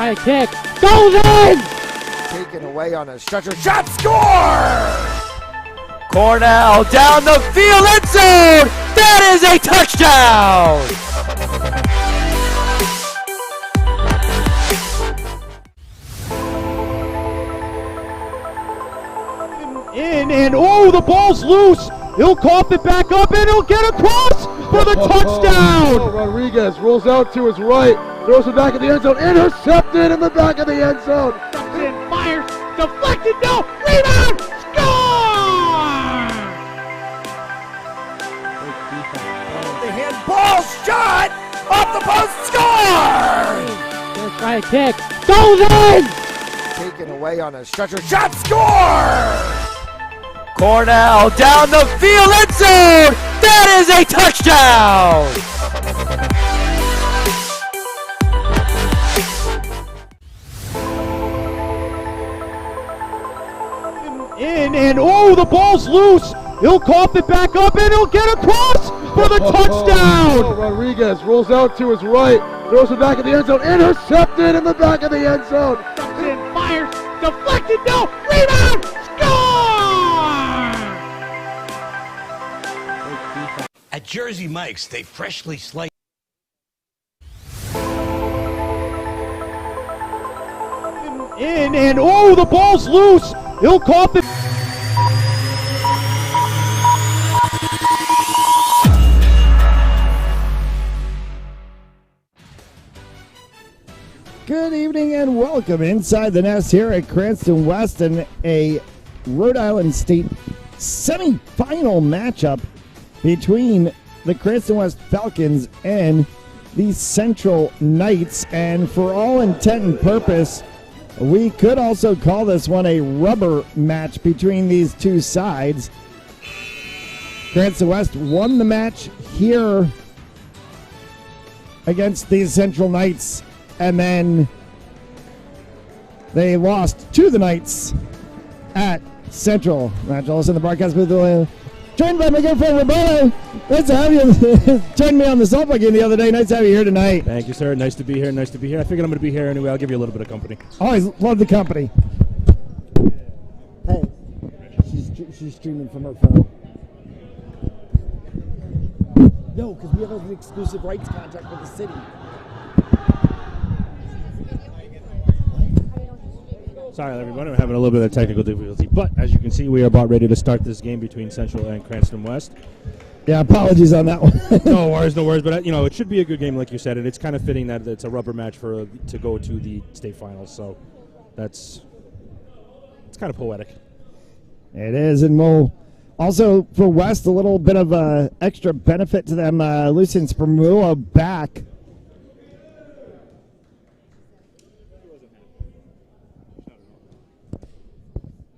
right kick. Goes in! Taken away on a stretcher. Shot score! Cornell down the field, end zone! That is a touchdown! In and oh, the ball's loose. He'll cough it back up and he'll get across for the touchdown. Rodriguez rolls out to his right, throws it back in the end zone, intercepted in the back of the end zone. In, fires, deflected, no, rebound, score! The handball shot off the post, score! First right kick, goes in! Taken away on a stretcher. Shot score! Cornell down the field, end zone! That is a touchdown! In and oh, the ball's loose. He'll cough it back up and he'll get across for the touchdown. Rodriguez rolls out to his right, throws it back in the end zone, intercepted in the back of the end zone. In, fires, deflected, no, rebound, score! At Jersey Mike's, they freshly sliced. In and oh, the ball's loose. He'll cough it. Good evening and welcome inside the nest here at Cranston West in a Rhode Island State semifinal matchup between the Cranston West Falcons and the Central Knights. And for all intent and purpose, we could also call this one a rubber match between these two sides. Cranston West won the match here against the Central Knights, and then they lost to the Knights at Central. Match also in the broadcast booth. Joined by my good friend Roberto. Nice to have you. Joined me on the softball game the other day. Nice to have you here tonight. Thank you, sir. Nice to be here. Nice to be here. I figured I'm going to be here anyway. I'll give you a little bit of company. Always love the company. Hey, she's streaming from her phone. No, because we have an exclusive rights contract with the city. Sorry, everyone. We're having a little bit of technical difficulty. But as you can see, we are about ready to start this game between Central and Cranston West. Yeah, apologies on that one. No worries, no worries. But, it should be a good game, like you said. And it's kind of fitting that it's a rubber match to go to the state finals. So it's kind of poetic. It is, and we'll also, for West, a little bit of extra benefit to them. Lucien Spermula back.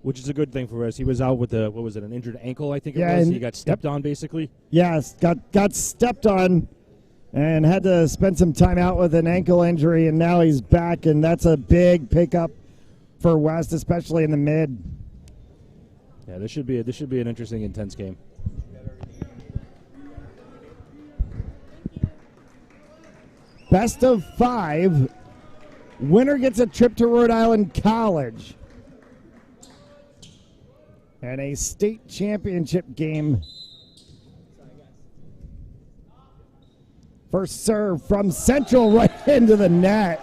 Which is a good thing for us. He was out with an injured ankle, I think it was. He got stepped on, basically. Yes, got stepped on and had to spend some time out with an ankle injury, and now he's back, and that's a big pickup for West, especially in the mid. Yeah, this should be an interesting, intense game. Best of 5. Winner gets a trip to Rhode Island College. And a state championship game. First serve from Central right into the net.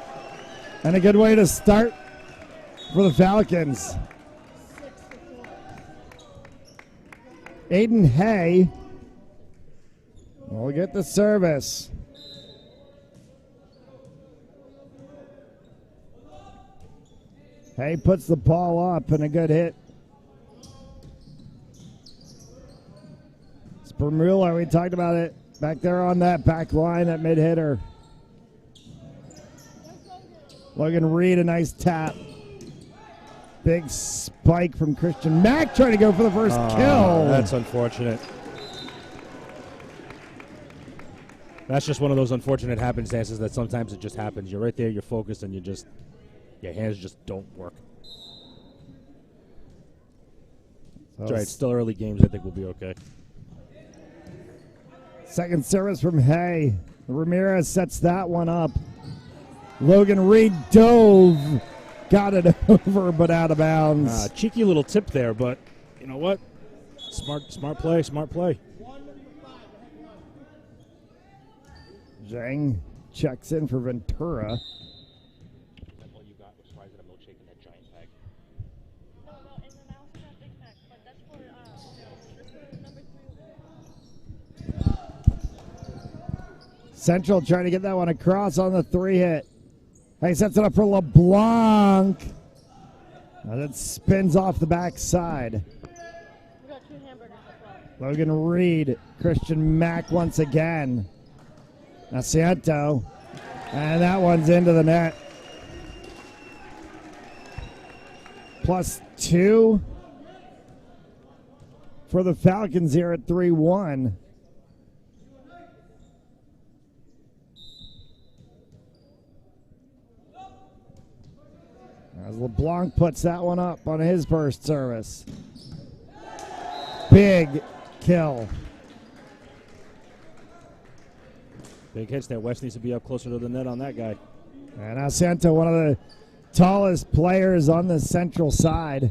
And a good way to start for the Falcons. Aiden Hay will get the service. Hay puts the ball up and a good hit. Spermula, we talked about it back there on that back line, that mid hitter. Logan Reed, a nice tap. Big spike from Christian Mack trying to go for the first kill. That's unfortunate. That's just one of those unfortunate happenstances that sometimes it just happens. You're right there, you're focused, and your hands just don't work. That's right, it's still early games. I think we'll be okay. Second service from Hay. Ramirez sets that one up. Logan Reed dove. Got it over, but out of bounds. Cheeky little tip there, but you know what? Smart play. Zhang checks in for Ventura. That's all you got. Why is it a milkshake in that giant bag? No, in the mouse is a Big Mac, but that's for number 3. Central trying to get that one across on the 3-hit. He sets it up for LeBlanc. And it spins off the backside. We got 2 hamburgers as well. Logan Reed, Christian Mack once again. Asiento. And that one's into the net. +2 for the Falcons here at 3-1. As LeBlanc puts that one up on his burst service. Big kill. Big hits there. West needs to be up closer to the net on that guy. And Asiento, one of the tallest players on the central side.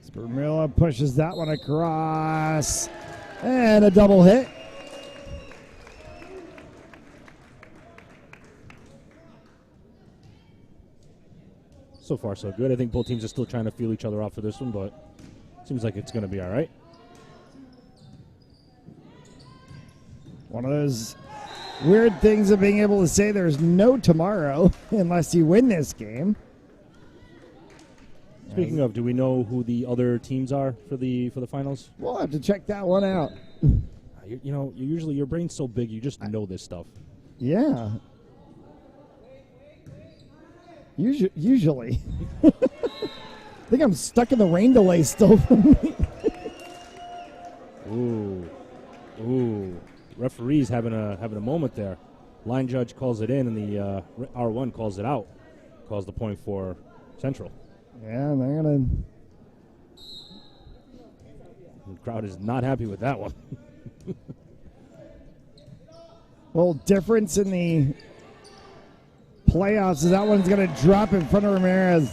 Spermilla pushes that one across. And a double hit. So far, so good. I think both teams are still trying to feel each other out for this one, but seems like it's going to be all right. One of those weird things of being able to say there's no tomorrow unless you win this game. Speaking of, do we know who the other teams are for the finals? We'll have to check that one out. You know, usually your brain's so big, you just know this stuff. Yeah. Usually. I think I'm stuck in the rain delay still for me. Ooh. Referee's having a moment there. Line judge calls it in, and the R1 calls it out. Calls the point for Central. Yeah, and they're gonna. The crowd is not happy with that one. Little difference in the playoffs is that one's going to drop in front of Ramirez.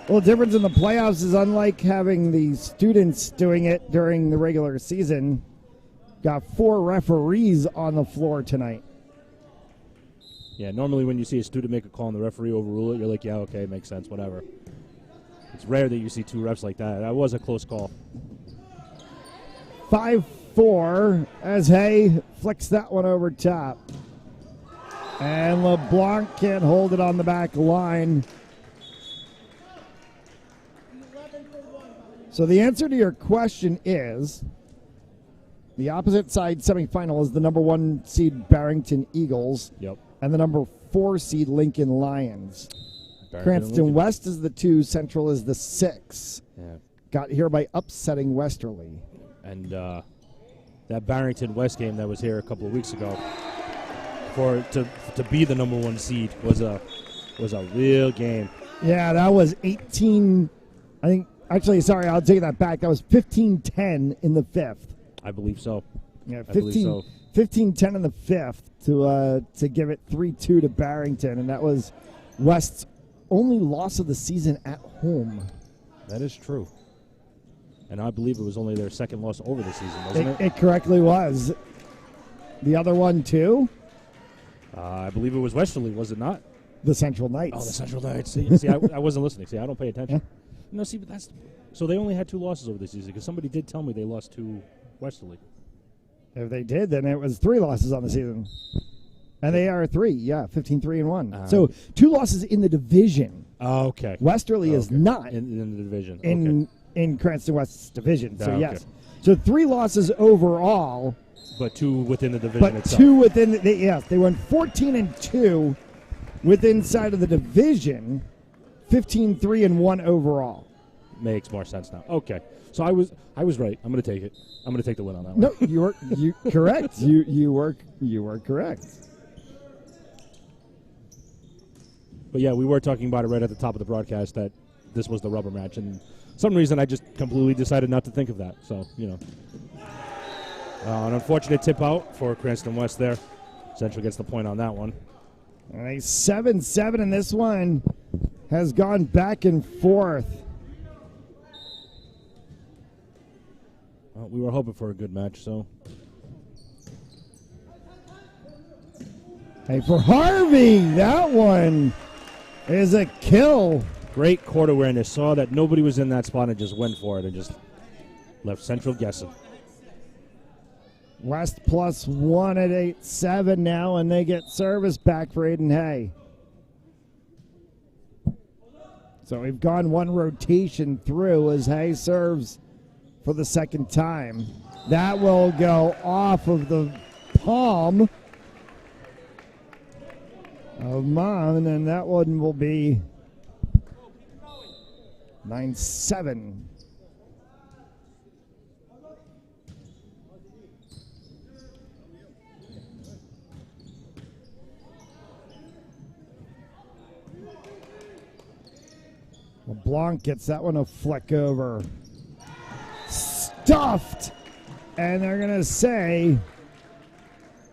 Well, the difference in the playoffs is unlike having the students doing it during the regular season. Got 4 referees on the floor tonight. Yeah, normally when you see a student make a call and the referee overrule it, you're like, yeah, okay, makes sense, whatever. It's rare that you see 2 refs like that. That was a close call. 5-4 as Hay flicks that one over top. And LeBlanc can't hold it on the back line. So the answer to your question is the opposite side semifinal is the number 1 seed Barrington Eagles. Yep. And the number 4 seed Lincoln Lions. Cranston West is the 2, Central is the 6. Yeah. Got here by upsetting Westerly. And that Barrington West game that was here a couple of weeks ago, to be the number 1 seed was a real game. Yeah, that was 18. I think. Actually, sorry, I'll take that back. That was 15-10 in the 5th. I believe so. Yeah, 15-10 in the 5th to give it 3-2 to Barrington, and that was West's only loss of the season at home. That is true. And I believe it was only their second loss over the season, wasn't it? It correctly was. The other one, too? I believe it was Westerly, was it not? The Central Knights. Oh, the Central Knights. See, I wasn't listening. See, I don't pay attention. Yeah. No, see, but that's so they only had 2 losses over the season because somebody did tell me they lost to Westerly. If they did, then it was 3 losses on the season. And they are 3, 15-3-1. So 2 losses in the division. Oh, okay. Westerly is not in the division. In Cranston West's division. So, okay. yes. So 3 losses overall. But 2 within the division itself. 2 within yes. They went 14-2 within side of the division. 15-3-1 overall. Makes more sense now. Okay. So I was right. I'm going to take it. I'm going to take the win on that one. No, you correct. You were correct. But yeah, we were talking about it right at the top of the broadcast that this was the rubber match, and some reason I just completely decided not to think of that. So, an unfortunate tip out for Cranston West there. Central gets the point on that one. All right, 7-7, and this one has gone back and forth. Well, we were hoping for a good match, so. Hey, for Harvey, that one is a kill. Great court awareness. Saw that nobody was in that spot and just went for it and just left Central guessing. West +1 at 8-7 now, and they get service back for Aiden Hay. So we've gone one rotation through as Hay serves for the second time. That will go off of the palm of Mon, and that one will be 9-7. LeBlanc gets that one a flick over. Stuffed! And they're going to say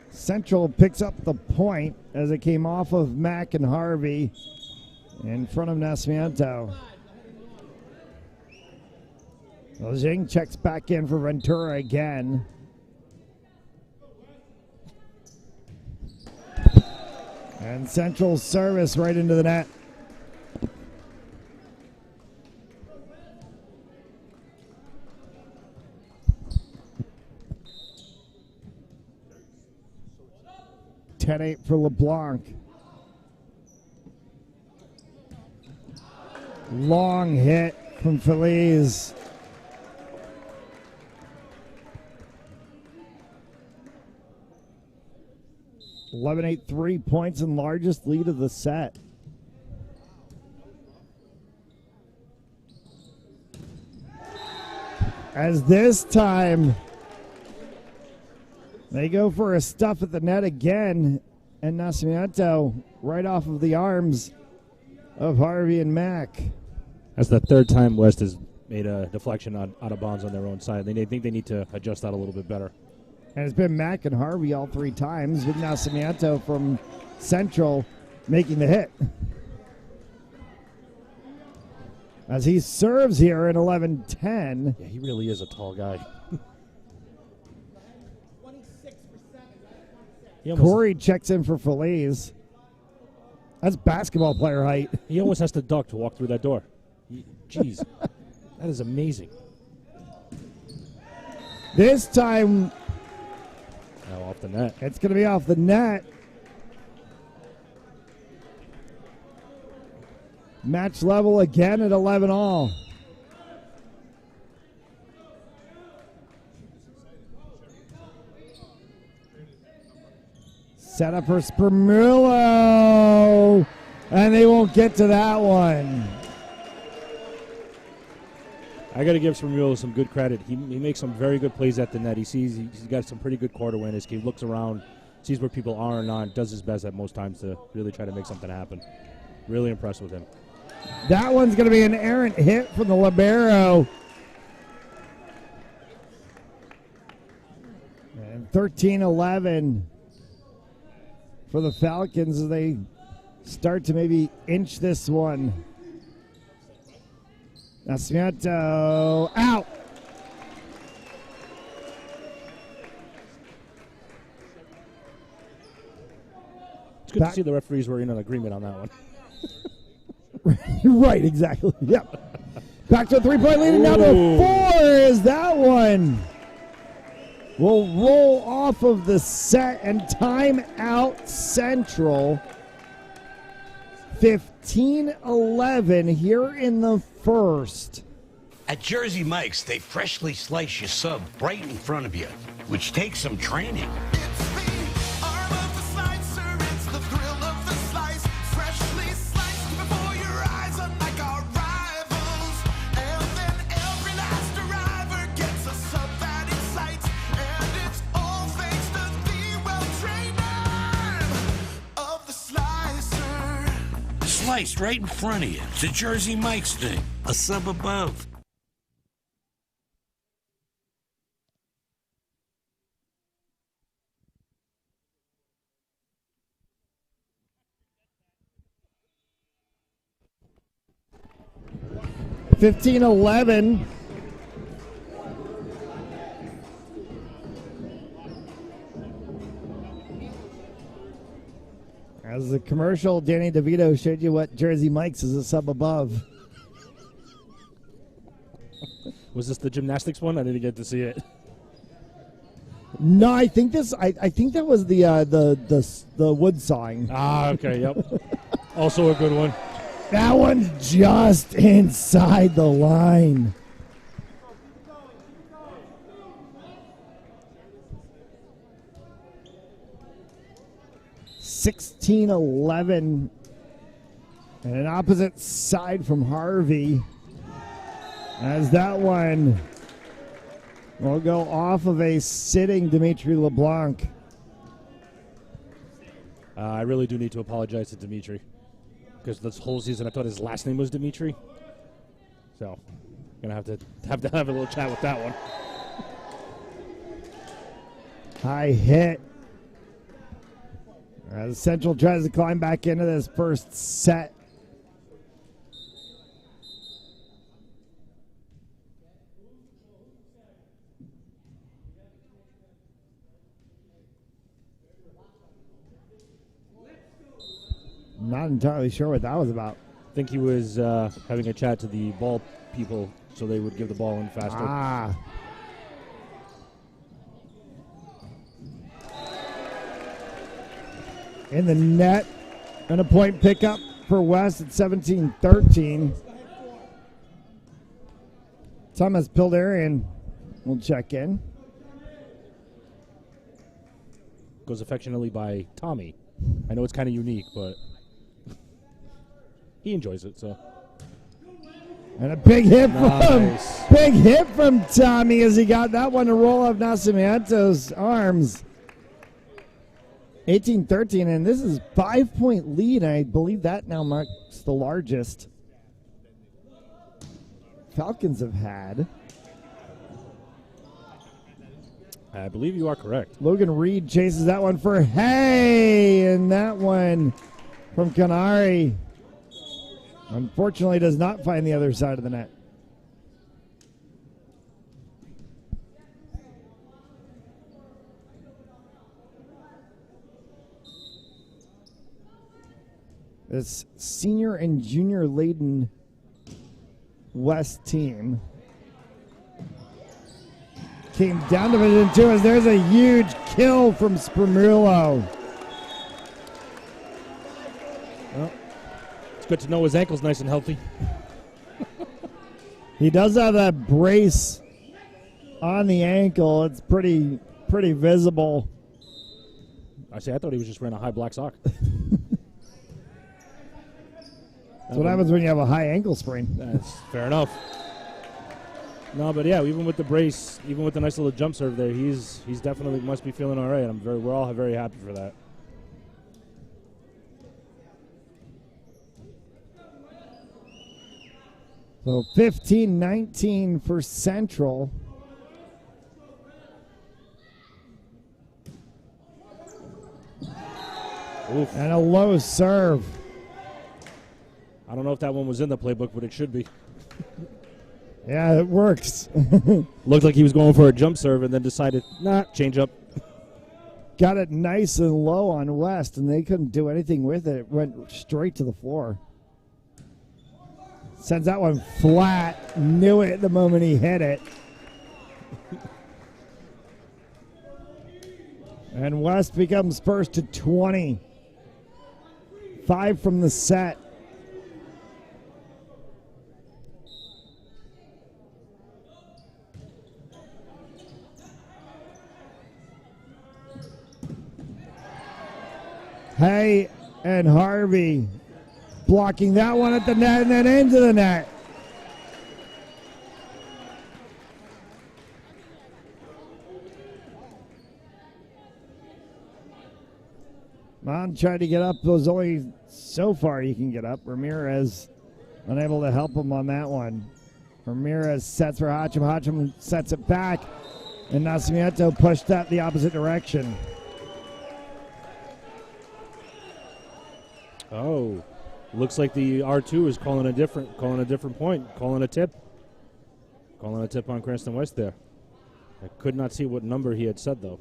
Central picks up the point as it came off of Mack and Harvey in front of Nascimento. Well, Jing checks back in for Ventura again. And Central service right into the net. .8 for LeBlanc. Long hit from Feliz. .11-8, 3 points and largest lead of the set. As this time they go for a stuff at the net again, and Nascimento right off of the arms of Harvey and Mack. That's the third time West has made a deflection out of bounds on their own side. They think they need to adjust that a little bit better. And it's been Mack and Harvey all 3 times, with Nascimento from Central making the hit. As he serves here in 11-10. Yeah, he really is a tall guy. Corey checks in for Feliz. That's basketball player height. He almost has to duck to walk through that door. Jeez, that is amazing. This time, now off the net. It's going to be off the net. Match level again at 11 all. Set up for Spermulo, and they won't get to that one. I got to give Spermulo some good credit. He makes some very good plays at the net. He's got some pretty good court awareness. He looks around, sees where people are and not, does his best at most times to really try to make something happen. Really impressed with him. That one's going to be an errant hit from the libero. And 13-11 for the Falcons as they start to maybe inch this one. Nascimento out. It's good to see the referees were in an agreement on that one. Right, exactly. Yep. Back to a 3-point lead, and now to 4 is that one. Will roll off of the set and time out Central. 15-11 here in the first. At Jersey Mike's, they freshly slice your sub right in front of you, which takes some training. Sliced right in front of you. It's a Jersey Mike's thing. A sub above. 15-11. As the commercial, Danny DeVito showed you what Jersey Mike's is a sub above. Was this the gymnastics one? I didn't get to see it. No, I think this. I think that was the wood sawing. Ah, okay, yep. Also a good one. That one's just inside the line. $16-11. And an opposite side from Harvey. As that one will go off of a sitting Dimitri LeBlanc. I really do need to apologize to Dimitri. Because this whole season I thought his last name was Dimitri. So, gonna have to have a little chat with that one. High hit. As Central tries to climb back into this first set. I'm not entirely sure what that was about. I think he was having a chat to the ball people so they would give the ball in faster. Ah. In the net, and a point pickup for West at 17-13. Thomas Pildarian will check in. Goes affectionately by Tommy. I know it's kind of unique, but he enjoys it, so. And a big hit Nice. from Tommy as he got that one to roll off Nascimiento's arms. 18-13, and this is 5-point lead. I believe that now marks the largest Falcons have had. I believe you are correct. Logan Reed chases that one for Hay, and that one from Canary unfortunately does not find the other side of the net. This senior and junior laden West team came down to Division 2 as there's a huge kill from Spramullo. Well, it's good to know his ankle's nice and healthy. He does have that brace on the ankle. It's pretty visible. I thought he was just wearing a high black sock. That's what happens when you have a high ankle sprain. That's fair enough. No, but yeah, even with the brace, even with the nice little jump serve there, he's definitely must be feeling all right. We're all very happy for that. So 15-19 for Central. Oof. And a low serve. I don't know if that one was in the playbook, but it should be. Yeah, it works. Looked like he was going for a jump serve and then decided, change up. Got it nice and low on West, and they couldn't do anything with it. It went straight to the floor. Sends that one flat. Knew it the moment he hit it. And West becomes first to 20. 5 from the set. Hay and Harvey blocking that one at the net and then into the net. Mon tried to get up. It was only so far you can get up. Ramirez unable to help him on that one. Ramirez sets for Hachim. Hachim sets it back. And Nascimento pushed that the opposite direction. Oh. Looks like the R2 is calling a different point, calling a tip on Cranston West there. I could not see what number he had said though.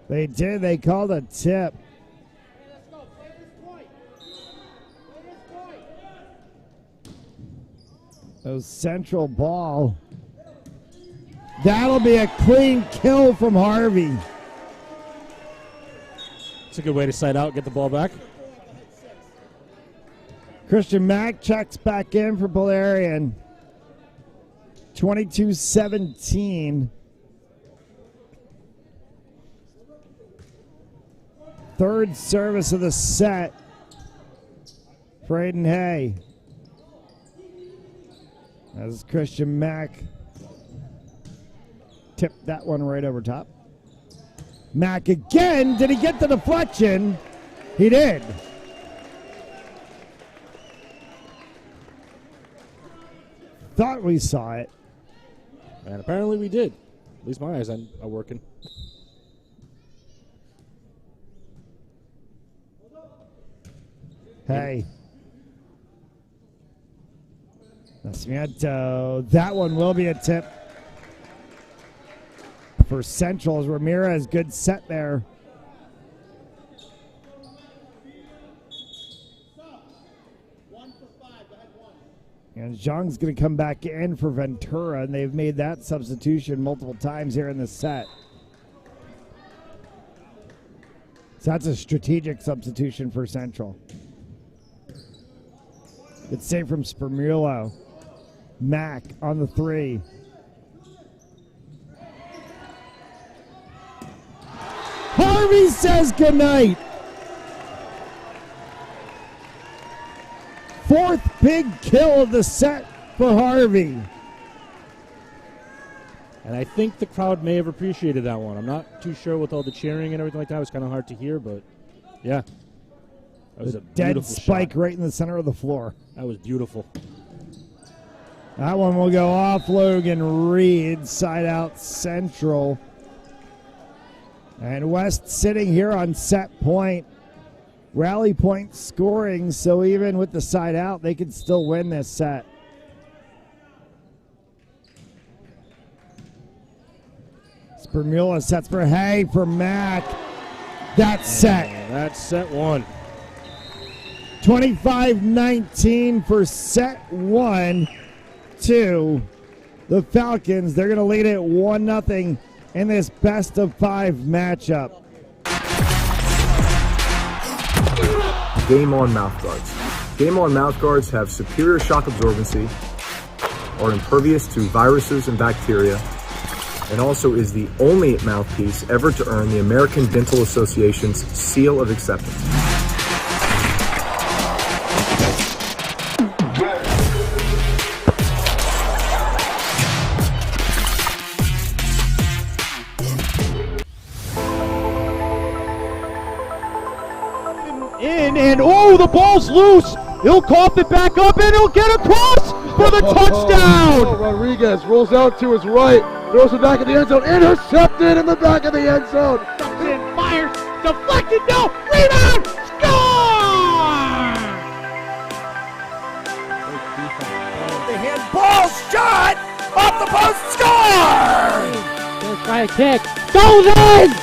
They did. They called a tip. So Central ball. That'll be a clean kill from Harvey. It's a good way to side out, get the ball back. Christian Mack checks back in for Polarian. 22-17. Third service of the set for Aiden Hay. As Christian Mack tipped that one right over top. Mack again. Did he get the deflection? He did. Thought we saw it. And apparently we did. At least my eyes are working. Hey. Nascimento. That one will be a tip for Central as Ramirez. Good set there. And Zhang's going to come back in for Ventura, and they've made that substitution multiple times here in the set. So that's a strategic substitution for Central. Good save from Spermulo. Mack on the three. Harvey says goodnight. Fourth big kill of the set for Harvey. And I think the crowd may have appreciated that one. I'm not too sure with all the cheering and everything like that. It was kind of hard to hear, but yeah. That was a dead spike shot right in the center of the floor. That was beautiful. That one will go off Logan Reed, side out Central. And West sitting here on set point. Rally point scoring, so even with the side out, they can still win this set. Spermula sets for Hay for Mack. That's set. That's set one. 25-19 for set one to the Falcons. They're going to lead it 1-0 in this best of 5 matchup. Game On mouthguards. Game On mouthguards have superior shock absorbency, are impervious to viruses and bacteria, and also is the only mouthpiece ever to earn the American Dental Association's seal of acceptance. And oh, the ball's loose. He'll cough it back up and he'll get across for the touchdown. Rodriguez rolls out to his right, throws it back in the end zone, intercepted in the back of the end zone. And fires, deflected, no, rebound, score! The handball shot off the post, score! Let's try a kick, goes in!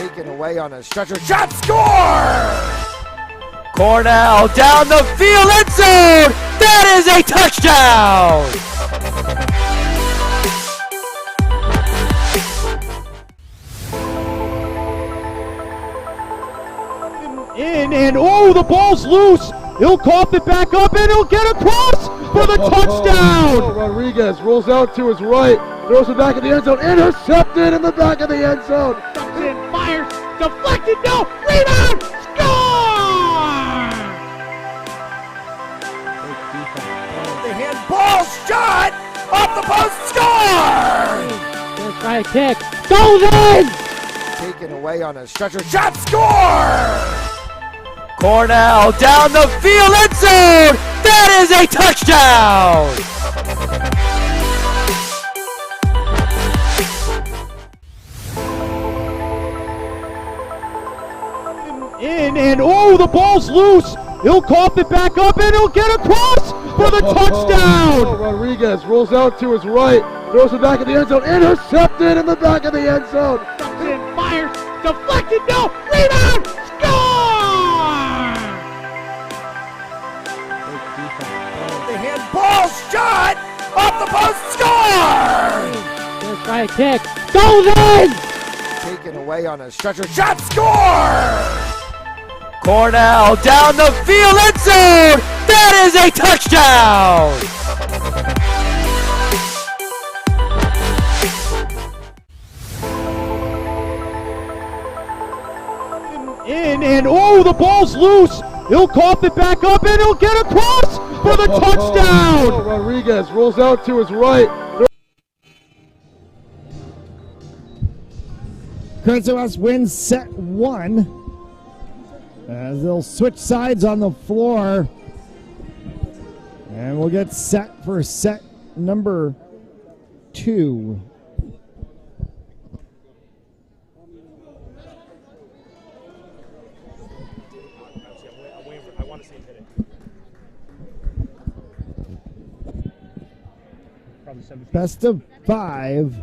Taken away on a stretcher, shot, score! Cornell down the field, end zone! That is a touchdown! And oh, the ball's loose. He'll cough it back up and he'll get across for the touchdown. Rodriguez rolls out to his right, throws it back in the end zone, intercepted in the back of the end zone. And fires, deflected, no, rebound, score! The handball shot off the post, score! Let's try a kick, goes in! Taken away on a stretcher, shot, score! Cornell down the field, end zone! That is a touchdown! oh, the ball's loose. He'll cough it back up, and he'll get across for the touchdown. Rodriguez rolls out to his right, throws it back in the end zone, intercepted in the back of the end zone. Comes in, fires, deflected, no, rebound, score! The handball shot off the post, score! Let's try a kick. Goes in! Taken away on a stretcher shot, score! Cornell down the field, end zone. That is a touchdown. In, and oh, the ball's loose. He'll cough it back up, and he'll get across for the touchdown. Rodriguez rolls out to his right. Cranston West wins set 1. As they'll switch sides on the floor. And we'll get set for set number 2. Best of 5.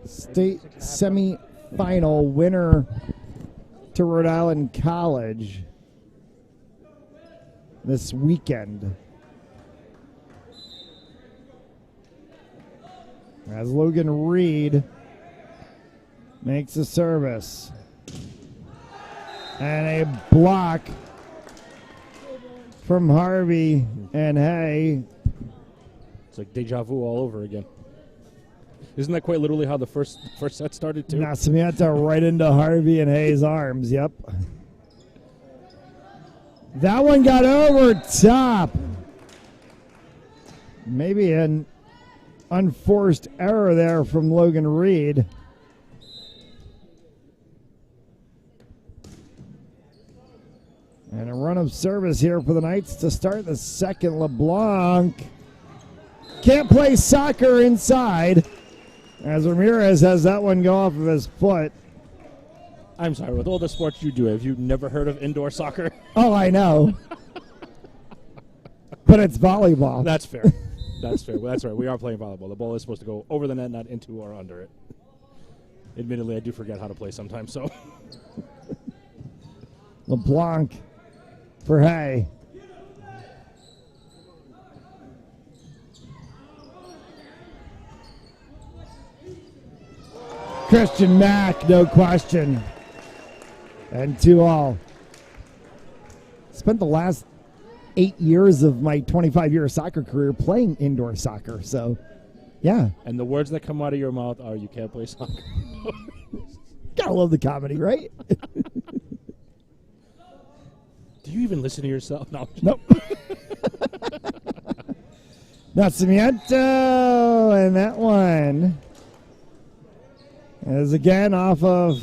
State semi-final winner to Rhode Island College this weekend. As Logan Reed makes a service. And a block from Harvey and Hay. It's like deja vu all over again. Isn't that quite literally how the first set started too? Nascimento right into Harvey and Hay's arms. Yep. That one got over top. Maybe an unforced error there from Logan Reed. And a run of service here for the Knights to start the second. LeBlanc can't play soccer inside. As Ramirez has that one go off of his foot. I'm sorry, with all the sports you do, have you never heard of indoor soccer? Oh, I know. But it's volleyball. That's fair. That's fair. Well, that's right. We are playing volleyball. The ball is supposed to go over the net, not into or under it. Admittedly, I do forget how to play sometimes, so. LeBlanc for Hay. Christian Mack, no question. And 2-all. Spent the last 8 years of my 25-year soccer career playing indoor soccer, so yeah. And the words that come out of your mouth are, you can't play soccer. Gotta love the comedy, right? Do you even listen to yourself? No. Nope. Nascimento, and that one is again off of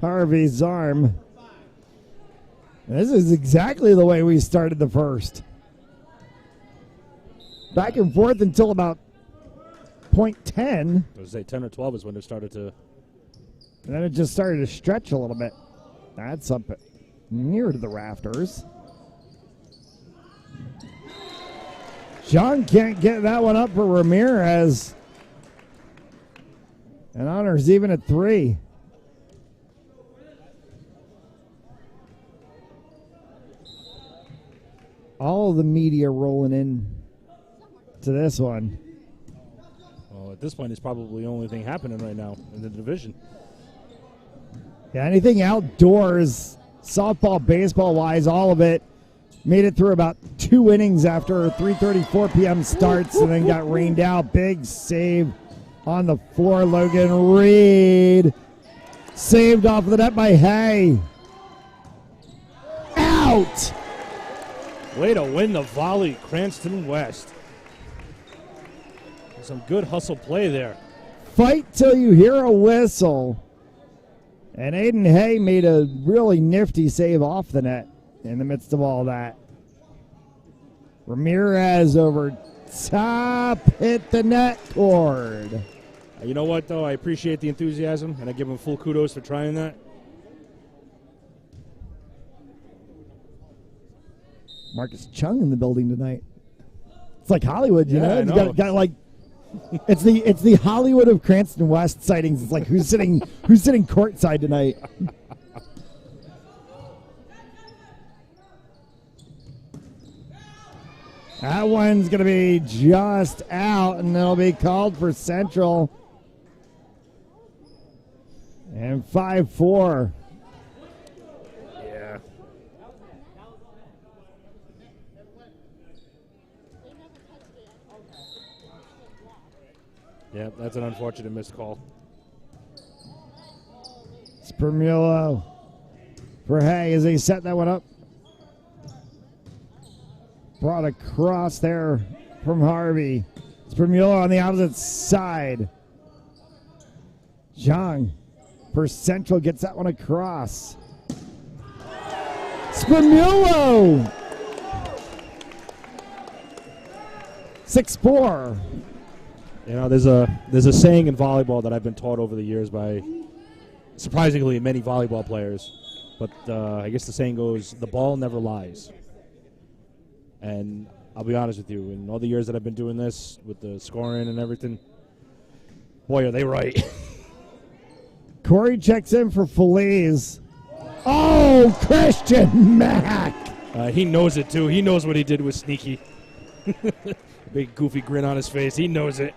Harvey's arm. This is exactly the way we started the first. Back and forth until about point 10. I was say 10 or 12 is when it started to. And then it just started to stretch a little bit. That's up near to the rafters. John can't get that one up for Ramirez. And Honor's even at 3. All of the media rolling in to this one. Well, at this point, it's probably the only thing happening right now in the division. Yeah, anything outdoors, softball, baseball-wise, all of it, made it through about 2 innings after 3:34 p.m. starts and then got rained out. Big save on the floor. Logan Reed saved off of the net by Hay. Out! Way to win the volley, Cranston West. Some good hustle play there. Fight till you hear a whistle. And Aiden Hay made a really nifty save off the net in the midst of all that. Ramirez over top, hit the net cord. You know what, though? I appreciate the enthusiasm, and I give him full kudos for trying that. Marcus Chung in the building tonight. It's like Hollywood, you Yeah, know? I You know. got like it's the Hollywood of Cranston West sightings. It's like who's sitting courtside tonight. That one's going to be just out, and it'll be called for Central. And 5-4. Yeah. Yeah, that's an unfortunate missed call. Spermulo for Hay as they set that one up. Brought across there from Harvey. Spermulo on the opposite side. Zhang for Central gets that one across. Spermulo! 6-4. You know, there's a saying in volleyball that I've been taught over the years by surprisingly many volleyball players, but I guess the saying goes, the ball never lies. And I'll be honest with you, in all the years that I've been doing this with the scoring and everything, boy, are they right. Corey checks in for Feliz. Oh, Christian Mack! He knows it, too. He knows what he did with Sneaky. Big goofy grin on his face. He knows it.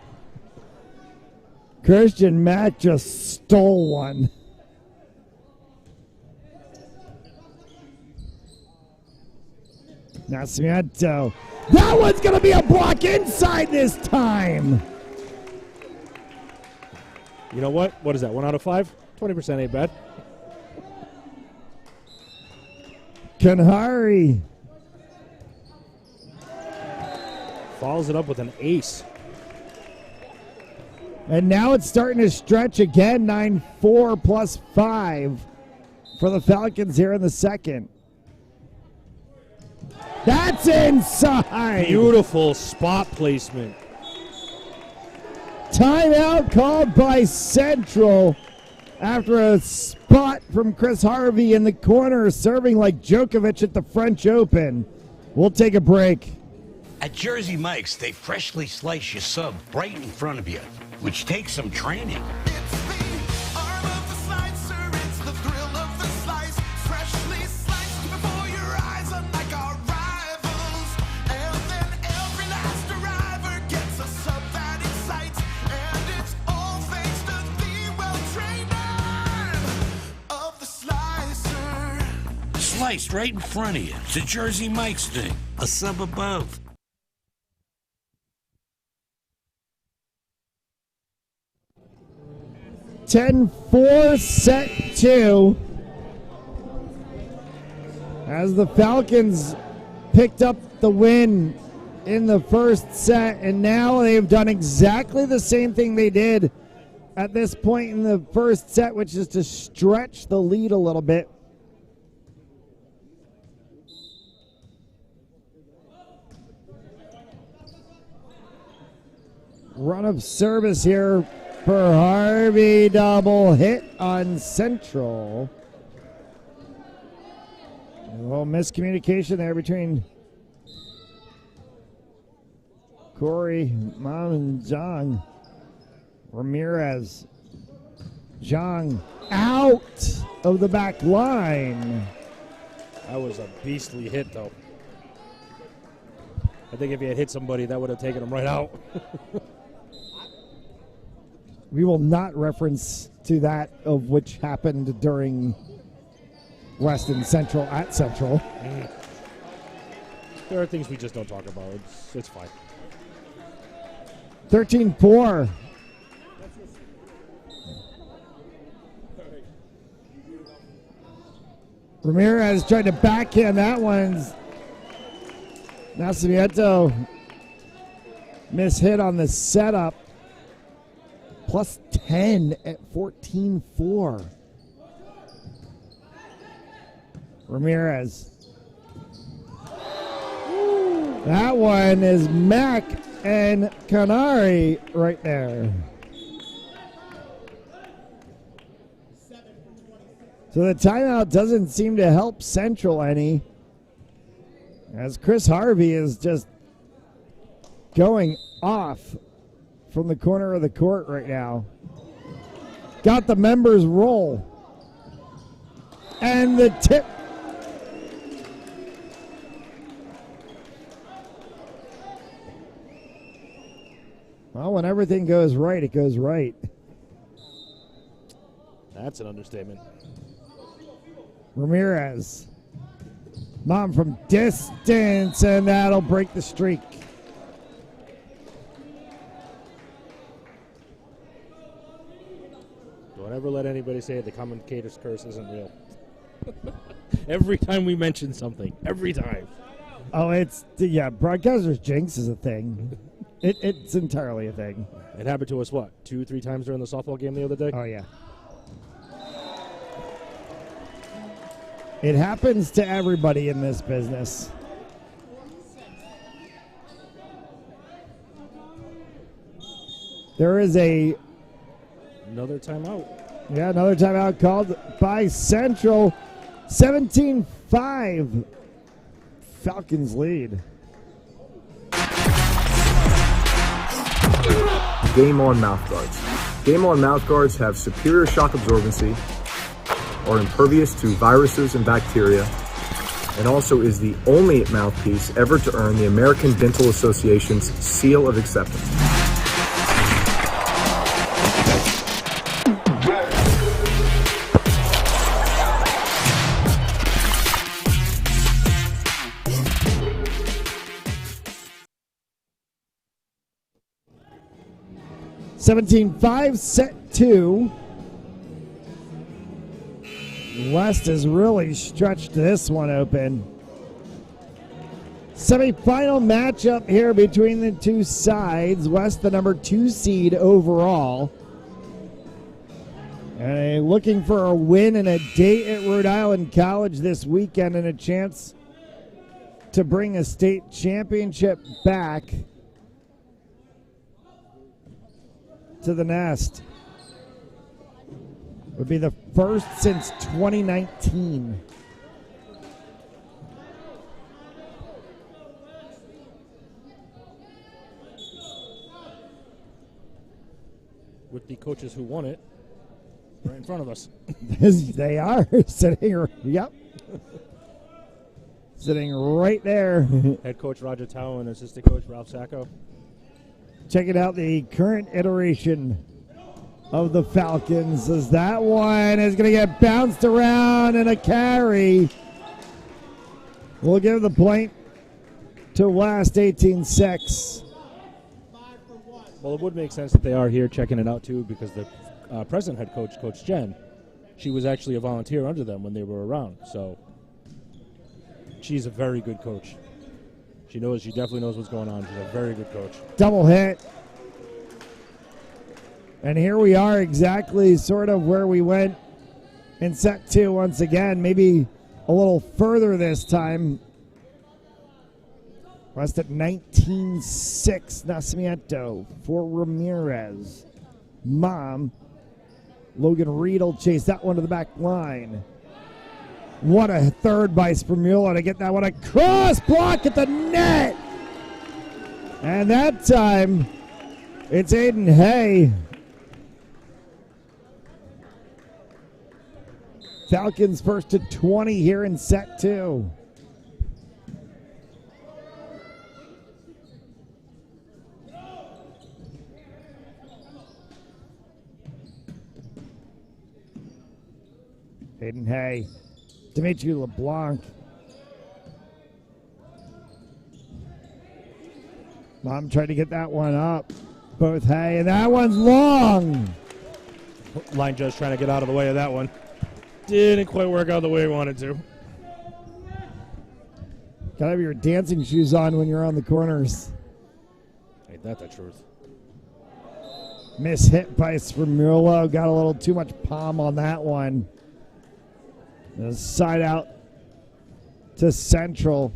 Christian Mack just stole one. Nascimento. That one's going to be a block inside this time. You know what? What is that, 1 out of 5? 20% ain't bad. Kanhari. Follows it up with an ace. And now it's starting to stretch again. 9-4 plus 5 for the Falcons here in the second. That's inside. Beautiful spot placement. Timeout called by Central after a spot from Chris Harvey in the corner, serving like Djokovic at the French Open. We'll take a break. At Jersey Mike's, they freshly slice your sub right in front of you, which takes some training. Sliced right in front of you. It's a Jersey Mike's thing. A sub above. (10-4) set 2. As the Falcons picked up the win in the first set, and now they've done exactly the same thing they did at this point in the first set, which is to stretch the lead a little bit. Run of service here for Harvey. Double hit on Central. A little miscommunication there between Corey, Mom, and Zhang. Ramirez. Zhang out of the back line. That was a beastly hit, though. I think if he had hit somebody, that would have taken him right out. We will not reference to that of which happened during Weston Central at Central. There are things we just don't talk about. It's fine. 13-4. Ramirez tried to backhand that one's. Nascimento mishit on the setup. Plus 10 at 14-4. Ramirez. That one is Mack and Canary right there. So the timeout doesn't seem to help Central any. As Chris Harvey is just going off from the corner of the court right now. Got the members roll. And the tip. Well, when everything goes right, it goes right. That's an understatement. Ramirez. Mom from distance, and that'll break the streak. Don't ever let anybody say the commentator's curse isn't real. Every time we mention something, every time. Oh, broadcaster's jinx is a thing. It's entirely a thing. It happened to us, 2-3 times during the softball game the other day? Oh, yeah. It happens to everybody in this business. There is another timeout. Yeah, another timeout called by Central. 17-5. Falcons lead. Game On mouthguards. Game On mouthguards have superior shock absorbency, are impervious to viruses and bacteria, and also is the only mouthpiece ever to earn the American Dental Association's seal of acceptance. Set 2. West has really stretched this one open. Semi-final matchup here between the two sides. West, the number 2 seed overall. And looking for a win and a date at Rhode Island College this weekend and a chance to bring a state championship back to the nest. Would be the first since 2019. With the coaches who won it right in front of us. They are sitting, yep. Sitting right there. Head coach Roger Tao and assistant coach Ralph Sacco. Checking out the current iteration of the Falcons as that one is going to get bounced around and a carry. We'll give the point to West, 18-6. Well, it would make sense that they are here checking it out, too, because the present head coach, Coach Jen, she was actually a volunteer under them when they were around. So she's a very good coach. She definitely knows what's going on. She's a very good coach. Double hit. And here we are exactly sort of where we went in set 2 once again. Maybe a little further this time. West at 19-6. Nacimiento for Ramirez. Mom. Logan Reed will chase that one to the back line. What a third by Spremula to get that one. A cross block at the net. And that time, it's Aiden Hay. Falcons first to 20 here in set 2. Aiden Hay. Dimitri LeBlanc. Mom tried to get that one up. Both Hay, and that one's long. Line judge trying to get out of the way of that one. Didn't quite work out the way he wanted to. Gotta have your dancing shoes on when you're on the corners. Ain't that the truth? Miss hit by Spremula. Got a little too much palm on that one. The side out to Central.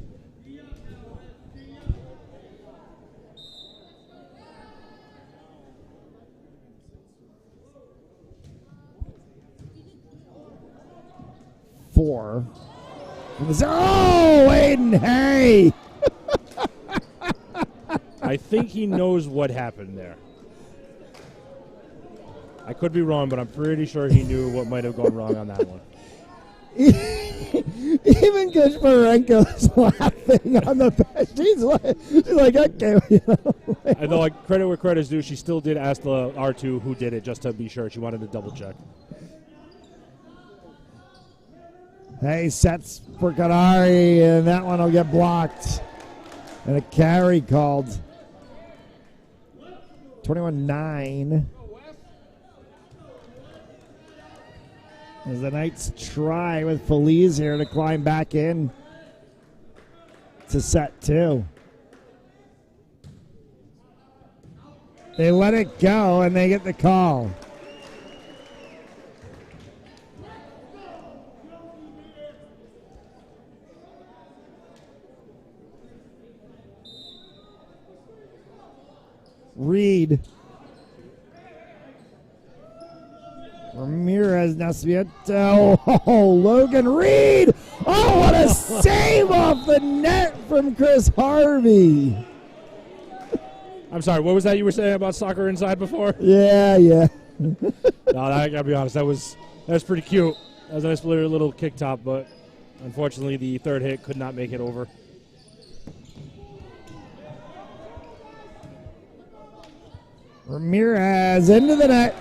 Four. Oh, Aiden Hay. I think he knows what happened there. I could be wrong, but I'm pretty sure he knew what might have gone wrong on that one. Even Kushmarenko's laughing on the bench. She's like, okay. You know. I know, like, credit where credit's due, she still did ask the R2 who did it just to be sure. She wanted to double check. Hey, sets for Kadari, and that one will get blocked. And a carry called. 21-9. As the Knights try with Feliz here to climb back in to set 2. They let it go and they get the call. Reed. Ramirez Nascimento. Oh, Logan Reed. Oh, what a save off the net from Chris Harvey. I'm sorry, what was that you were saying about Soccer Inside before? Yeah. No, I gotta be honest, that was pretty cute. That was a nice little kick top, but unfortunately the third hit could not make it over. Ramirez into the net.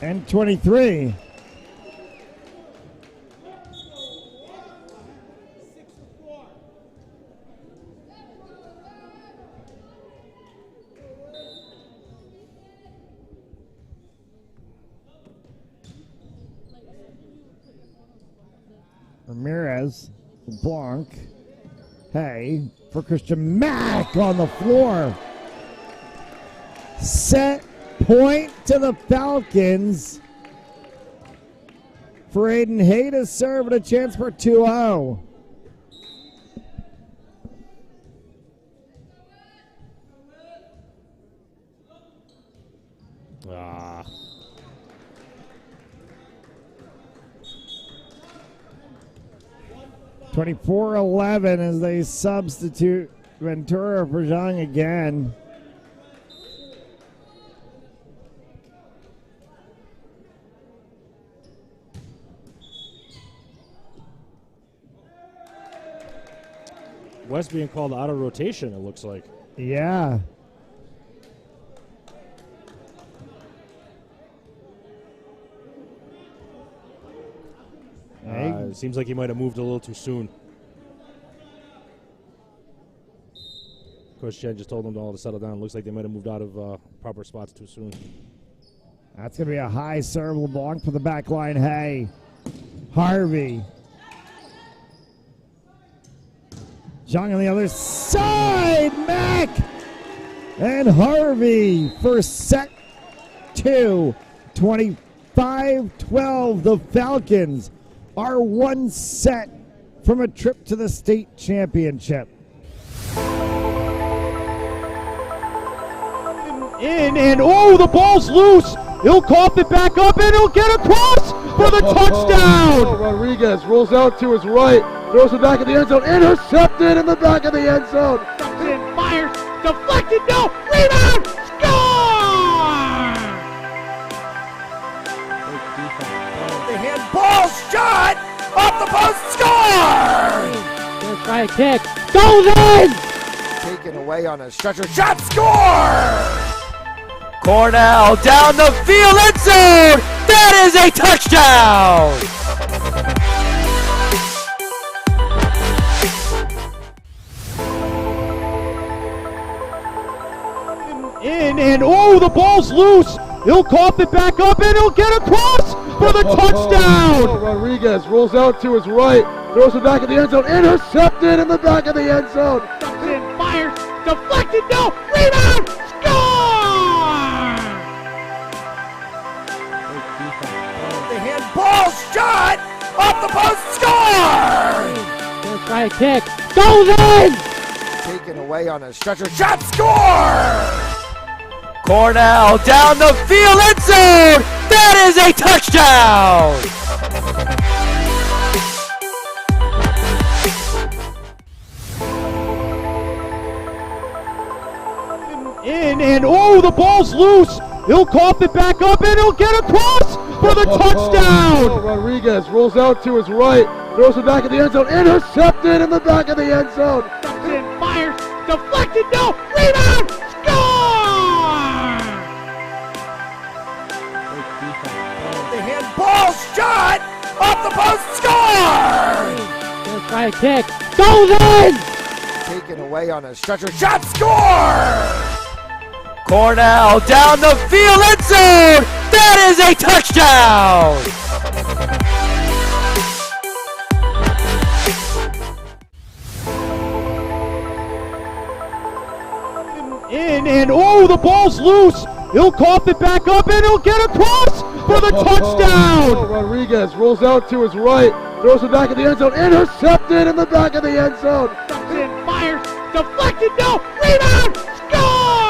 And 23. Ramirez, Blanc, Hey, for Christian Mack on the floor. Set point to the Falcons for Aiden Hay to serve and a chance for 2-0. Ah. (24-11) as they substitute Ventura for Zhang again. West being called out of rotation, it looks like. Yeah. It seems like he might have moved a little too soon. Coach Chen just told them all to settle down. Looks like they might have moved out of proper spots too soon. That's going to be a high serve. LeBlanc for the back line. Hey, Harvey. Zhang on the other side. Mack and Harvey for set 2. 25-12. The Falcons are one set from a trip to the state championship. In and oh, the ball's loose. He'll cough it back up and he'll get across for the touchdown. Rodriguez rolls out to his right, throws it back in the end zone, intercepted in the back of the end zone. Dumps it in, fires, deflected, no, rebound, score! The handball shot off the post, score! Gonna try a kick, goes in! Taken away on a stretcher, shot, score! Cornell down the field, end zone! That is a touchdown! In and oh, the ball's loose. He'll cough it back up and he'll get across for the touchdown. Rodriguez rolls out to his right, throws it back in the end zone, intercepted in the back of the end zone. Dumps it in, fires, deflected, no, rebound, score! The handball shot off the post, score! Gonna try a kick, goes in! Taken away on a stretcher, shot, score! Cornell down the field, end zone! That is a touchdown! In and oh, the ball's loose. He'll cough it back up and he'll get across for the touchdown. Rodriguez rolls out to his right, throws it back in the end zone, intercepted in the back of the end zone. Fires, deflected, no, rebound, score! The handball shot off the post, score! Gonna try a kick, goes in! Taken away on a stretcher shot, score! Cornell down the field, end zone. That is a touchdown. In and oh, the ball's loose. He'll cough it back up and he'll get across for the touchdown. Rodriguez rolls out to his right, throws it back in the end zone, intercepted in the back of the end zone. Fires, deflected, no, rebound, score!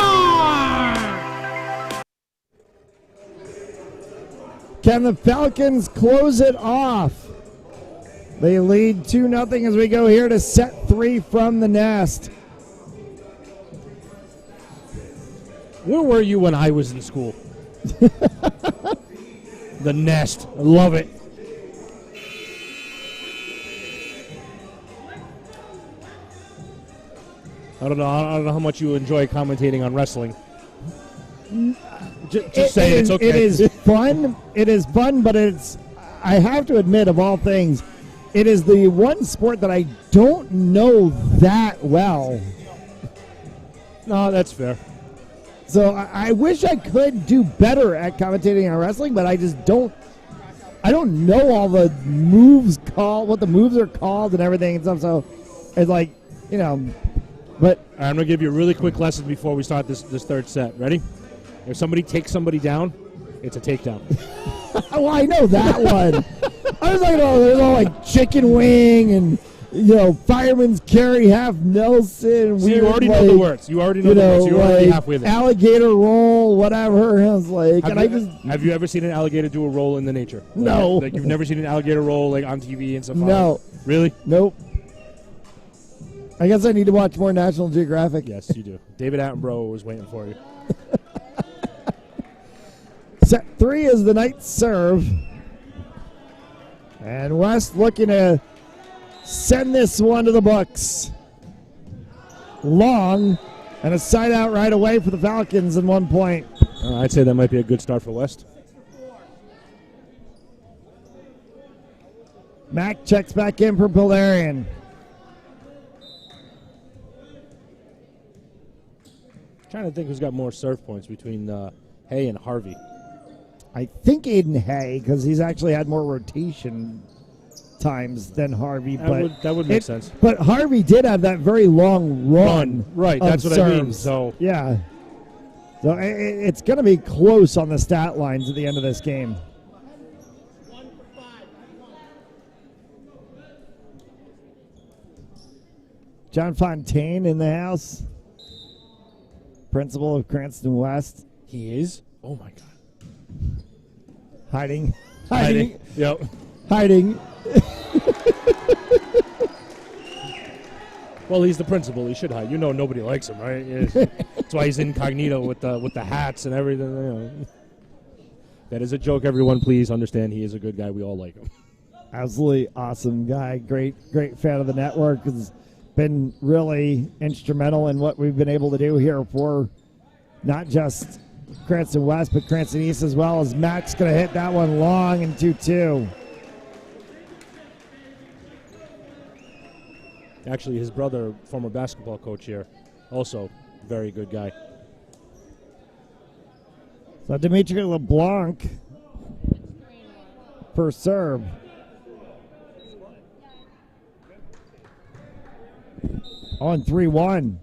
Can the Falcons close it off? They lead 2-0 as we go here to set 3 from the nest. Where were you when I was in school? The nest. I love it. I don't know how much you enjoy commentating on wrestling. Just say it's okay. It is fun. It is fun, but I have to admit, of all things, it is the one sport that I don't know that well. No, that's fair. So I wish I could do better at commentating on wrestling, but I just don't. I don't know all the moves what the moves are called and everything and stuff. So it's like, but I'm gonna give you a really quick lesson before we start this third set. Ready? If somebody takes somebody down, it's a takedown. well, I know that one. I was like, there's all like chicken wing and fireman's carry, half Nelson. So you already know the words. You already know the words. You're already halfway there. Alligator roll, whatever. I was like, have you ever seen an alligator do a roll in the nature? No. Like you've never seen an alligator roll like on TV and stuff. No. Really? Nope. I guess I need to watch more National Geographic. Yes, you do. David Attenborough was waiting for you. Set 3 is the Knights serve. And West looking to send this one to the books. Long and a side out right away for the Falcons in 1 point. I'd say that might be a good start for West. Mack checks back in for Pilarian. Trying to think who's got more serve points between Hay and Harvey. I think Aiden Hay, because he's actually had more rotation times than Harvey. That would make sense. But Harvey did have that very long run. Right, that's what serves. I mean. So yeah. So it's going to be close on the stat lines at the end of this game. John Fontaine in the house. Principal of Cranston West. He is? Oh, my God. Hiding. Yep. Hiding. Well, he's the principal. He should hide. Nobody likes him, right? That's why he's incognito with the hats and everything. That is a joke, everyone. Please understand he is a good guy. We all like him. Absolutely awesome guy. Great fan of the network. Has been really instrumental in what we've been able to do here for not just Cranston West, but Cranston East as well. As Matt's going to hit that one long and 2-2. Actually, his brother, former basketball coach here, also very good guy. So Dimitri LeBlanc per serve. On 3-1.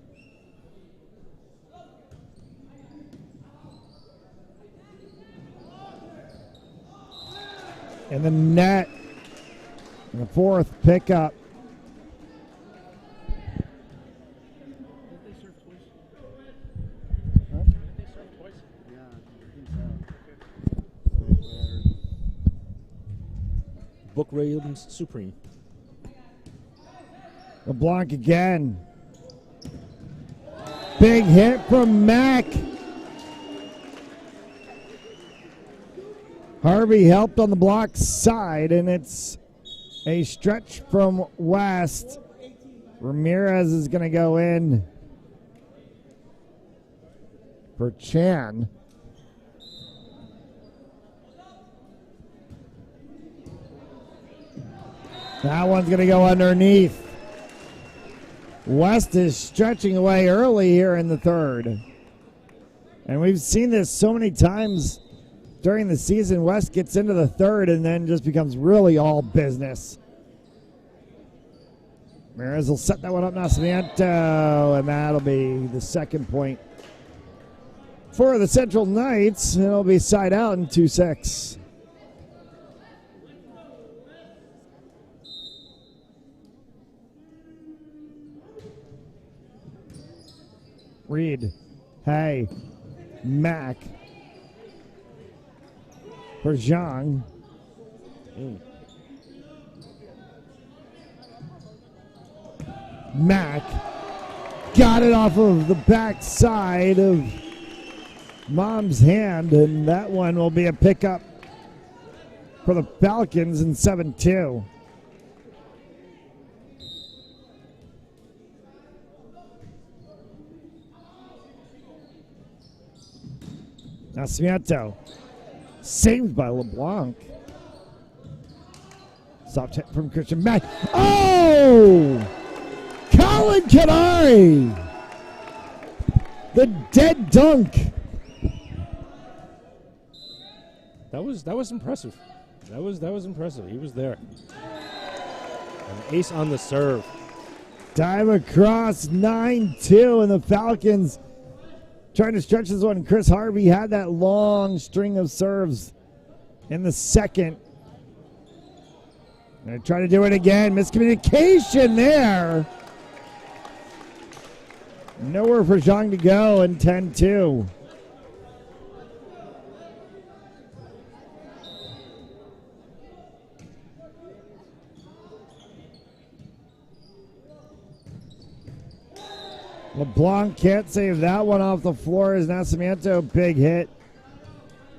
And the net. And the fourth pickup. Book Williams Supreme. LeBlanc again. Big hit from Mack. Harvey helped on the block side, and it's a stretch from West. Ramirez is going to go in for Chan. That one's going to go underneath. West is stretching away early here in the third. And we've seen this so many times during the season. West gets into the third and then just becomes really all business. Ramirez will set that one up, Nascimento, and that'll be the second point for the Central Knights. It'll be side out in 2-6. Reed, Hay, Mack, for Zhang. Mack got it off of the back side of Mom's hand, and that one will be a pickup for the Falcons in 7-2. Nascimento, saved by LeBlanc. Soft hit from Christian Mack. Oh! Colin Canary! The dead dunk. That was impressive. That was impressive. He was there. An ace on the serve. Dive across 9-2, and the Falcons trying to stretch this one. Chris Harvey had that long string of serves in the second. Gonna try to do it again. Miscommunication there. Nowhere for Zhang to go in 10-2. LeBlanc can't save that one off the floor as Nascimento, big hit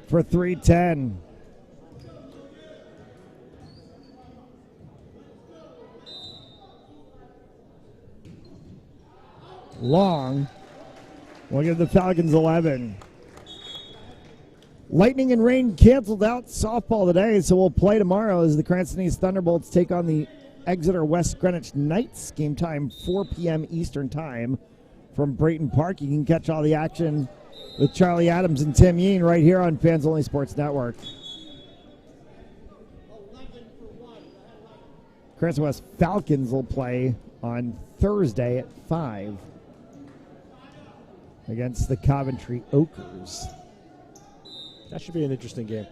for 3-10. Long will give the Falcons 11. Lightning and rain canceled out softball today, so we'll play tomorrow as the Cranston East Thunderbolts take on the Exeter West Greenwich Knights. Game time 4 p.m. Eastern Time from Brayton Park. You can catch all the action with Charlie Adams and Tim Yeen right here on Fans Only Sports Network. Cranston West Falcons will play on Thursday at 5 against the Coventry Oakers. That should be an interesting game.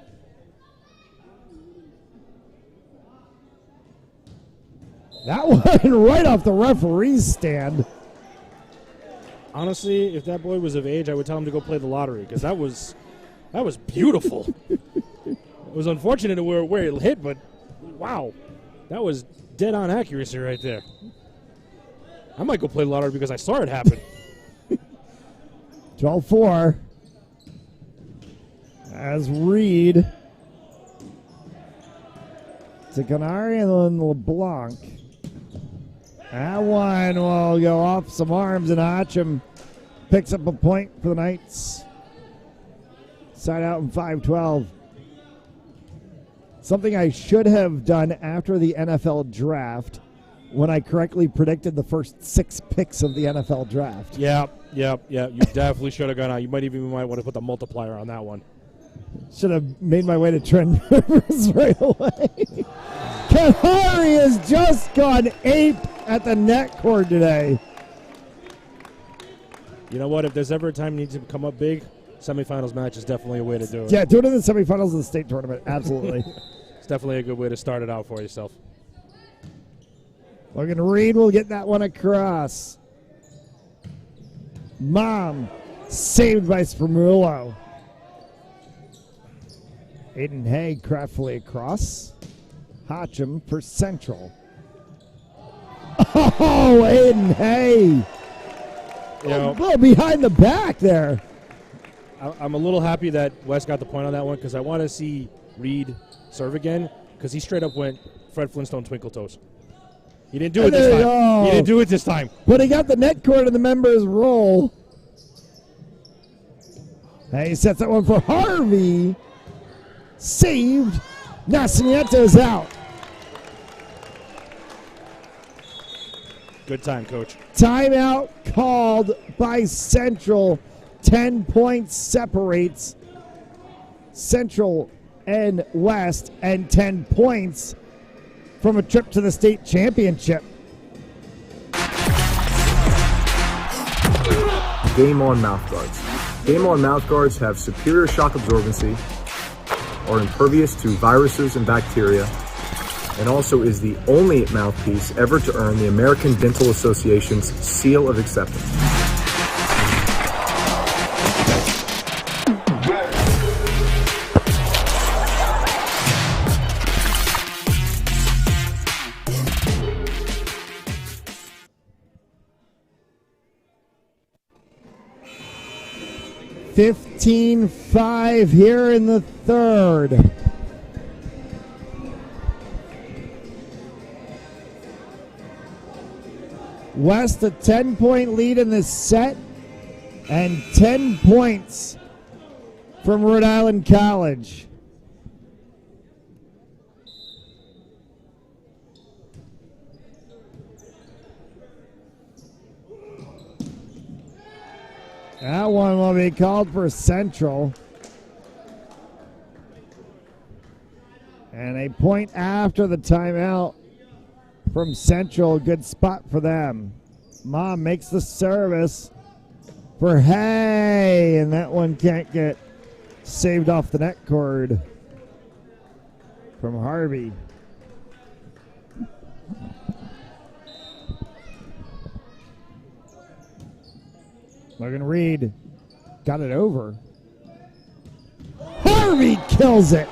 That one right off the referee's stand. Honestly, if that boy was of age, I would tell him to go play the lottery because that was beautiful. It was unfortunate where it hit, but wow, that was dead on accuracy right there. I might go play the lottery because I saw it happen. 12-4 as Reed to Canary and then LeBlanc. That one will go off some arms, and Hotcham picks up a point for the Knights. Side out in 5-12. Something I should have done after the NFL draft when I correctly predicted the first 6 picks of the NFL draft. Yep. You definitely should have gone out. You might want to put the multiplier on that one. Should have made my way to Trent Rivers right away. Kahari has just gone ape at the net cord today. You know what? If there's ever a time you need to come up big, semifinals match is definitely a way to do it. Yeah, do it in the semifinals of the state tournament. Absolutely. It's definitely a good way to start it out for yourself. Logan Reed will get that one across. Mom saved by Spermulo. Aiden Hay craftfully across. Hotcham for Central. Oh, Aiden Hay. A little behind the back there. I'm a little happy that West got the point on that one because I want to see Reed serve again because he straight up went Fred Flintstone twinkle toes. He didn't do it this time. He didn't do it this time. But he got the net cord in the members roll. And he sets that one for Harvey. Saved. Nascimento's out. Good time, Coach. Timeout called by Central. 10 points separates Central and West, and 10 points from a trip to the state championship. Game On mouthguards. Game On mouthguards have superior shock absorbency, are impervious to viruses and bacteria, and also is the only mouthpiece ever to earn the American Dental Association's seal of acceptance. $15-5 here in the third. West a 10-point lead in this set and 10 points from Rhode Island College. That one will be called for Central. And a point after the timeout from Central. Good spot for them. Mom makes the service for Hay, and that one can't get saved off the net cord from Harvey. Logan Reed got it over. Harvey kills it.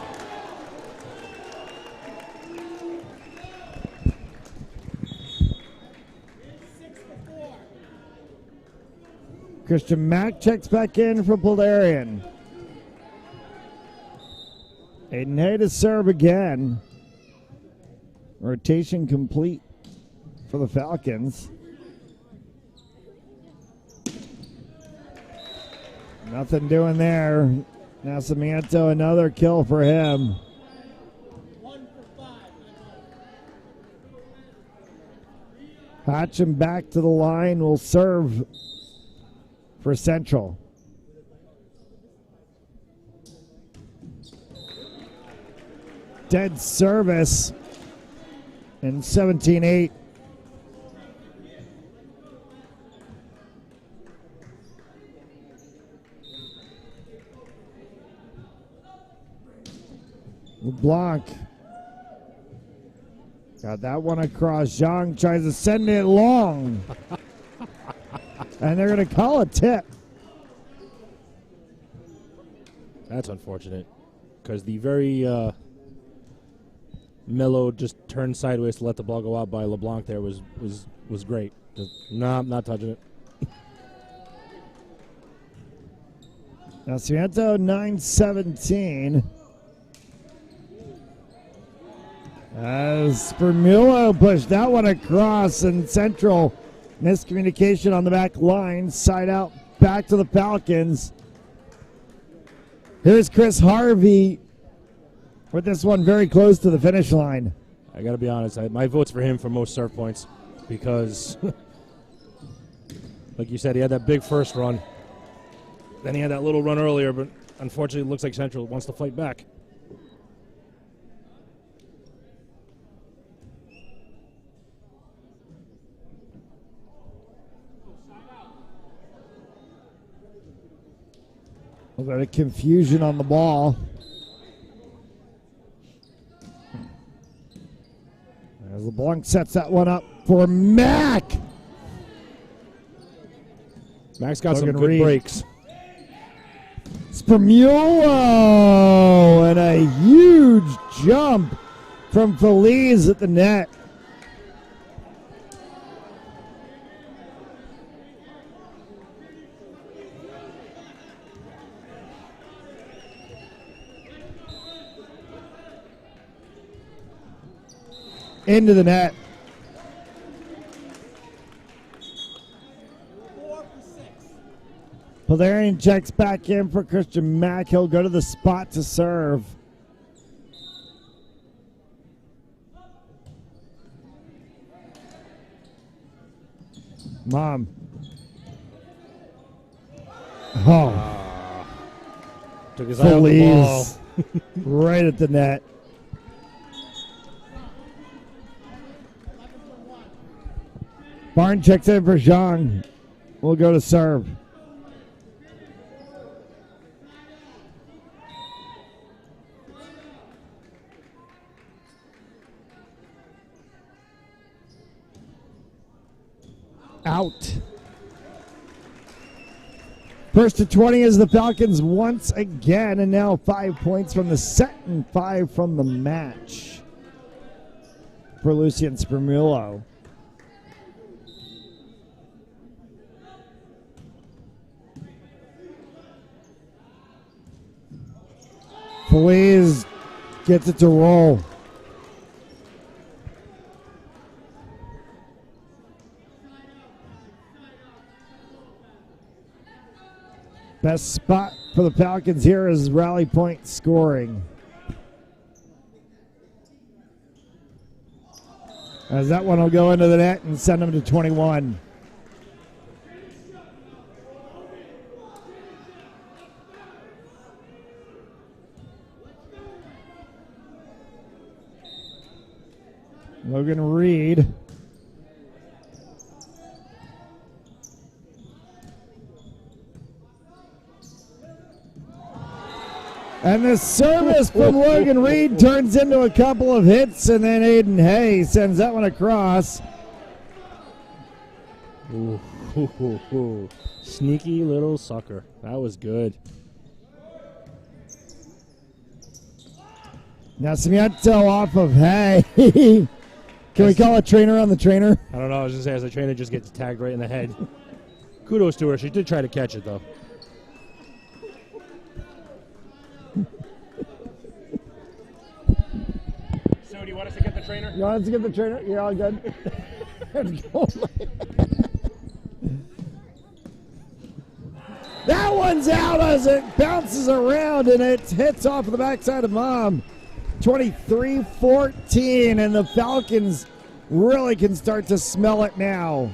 Christian Mack checks back in for Polarian. Aiden Hay to serve again. Rotation complete for the Falcons. Nothing doing there. Nascimento, another kill for him. Hatcham back to the line will serve for Central. Dead service in 17-8. LeBlanc got that one across. Zhang tries to send it long. And they're going to call a tip. That's unfortunate because the very mellow just turned sideways to let the ball go out by LeBlanc there was great. No, I'm not touching it. Nascimento 9-17. As Spermulo pushed that one across, and Central miscommunication on the back line. Side out back to the Falcons. Here's Chris Harvey with this one very close to the finish line. I got to be honest, my vote's for him for most serve points because, like you said, he had that big first run. Then he had that little run earlier, but unfortunately it looks like Central wants to fight back. A little bit of confusion on the ball. As LeBlanc sets that one up for Mack. Mack's got some good breaks. Spermulo and a huge jump from Feliz at the net. into the net. Valerian checks back in for Christian Mack. He'll go to the spot to serve. Mom. Oh. Took his eye off the ball. Right at the net. Barn checks in for Zhang. We'll go to serve. Out. First to 20 is the Falcons once again, and now 5 points from the set and 5 from the match for Lucian Spermulo. Feliz gets it to roll. Best spot for the Falcons here is rally point scoring. As that one will go into the net and send them to 21. Logan Reed. And the service from Logan Reed turns into a couple of hits, and then Aiden Hay sends that one across. Ooh. Sneaky little sucker. That was good. Nascimento off of Hay. Can we call a trainer on the trainer? I don't know. I was just saying, as the trainer just gets tagged right in the head. Kudos to her. She did try to catch it, though. So, do you want us to get the trainer? You want us to get the trainer? You're all good. That one's out as it bounces around and it hits off the backside of Mom. 23-14, and the Falcons really can start to smell it now.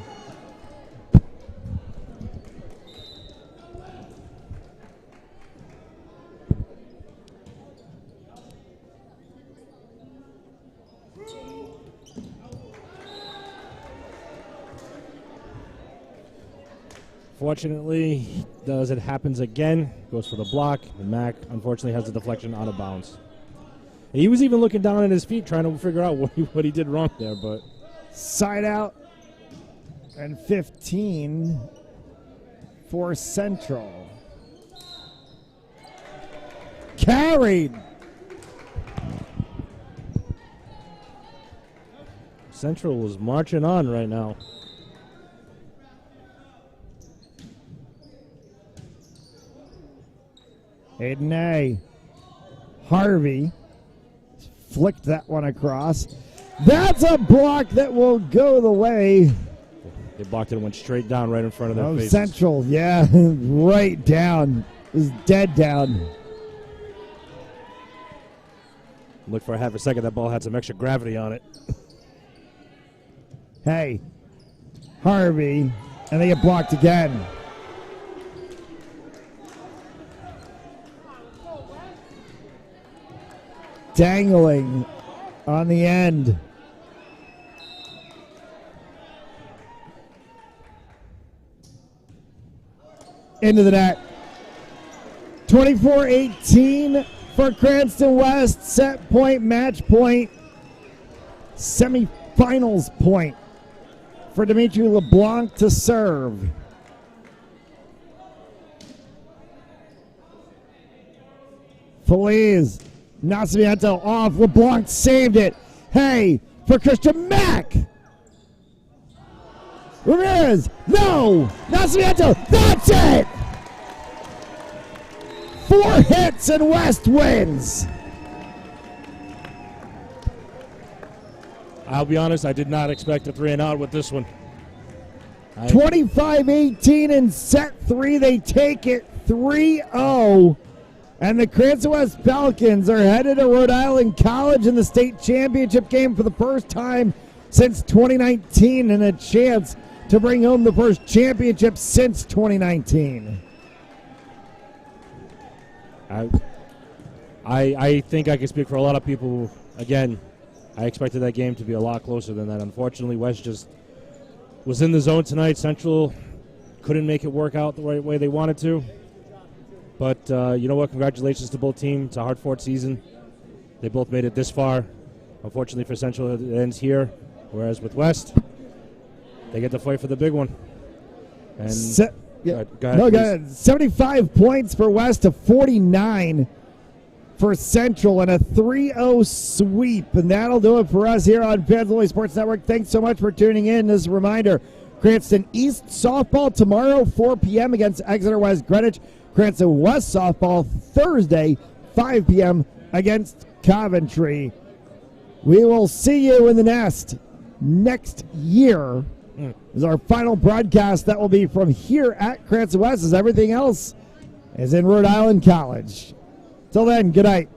Fortunately, as it happens again, goes for the block, and Mack unfortunately has the deflection out of bounds. He was even looking down at his feet trying to figure out what he did wrong there, but side out and 15 for Central. Carried. Central was marching on right now. Aiden A. Harvey flicked that one across. That's a block that will go the way. They blocked it and went straight down right in front of their faces. Central, yeah, right down. It was dead down. Look for a half a second, that ball had some extra gravity on it. Hey, Harvey, and they get blocked again. Dangling on the end. Into the net. 24-18 for Cranston West. Set point, match point, semifinals point for Dimitri LeBlanc to serve. Feliz. Nascimento off. LeBlanc saved it. Hey, for Christian Mack. Ramirez. No. Nascimento. That's it. 4 hits and West wins. I'll be honest, I did not expect a 3-and-out with this one. 25-18 in set 3. They take it 3-0. And the Cranston West Falcons are headed to Rhode Island College in the state championship game for the first time since 2019, and a chance to bring home the first championship since 2019. I think I can speak for a lot of people. Again, I expected that game to be a lot closer than that. Unfortunately, West just was in the zone tonight. Central couldn't make it work out the right way they wanted to. But you know what? Congratulations to both teams. It's a hard-fought season. They both made it this far. Unfortunately for Central, it ends here. Whereas with West, they get to fight for the big one. And go ahead, 75 points for West to 49 for Central, and a 3-0 sweep. And that'll do it for us here on Fans Only Sports Network. Thanks so much for tuning in. As a reminder, Cranston East softball tomorrow, 4 p.m. against Exeter West Greenwich. Cranston West softball Thursday, 5 p.m. against Coventry. We will see you in the nest next year. Is our final broadcast that will be from here at Cranston West, as everything else is in Rhode Island College. Till then, good night.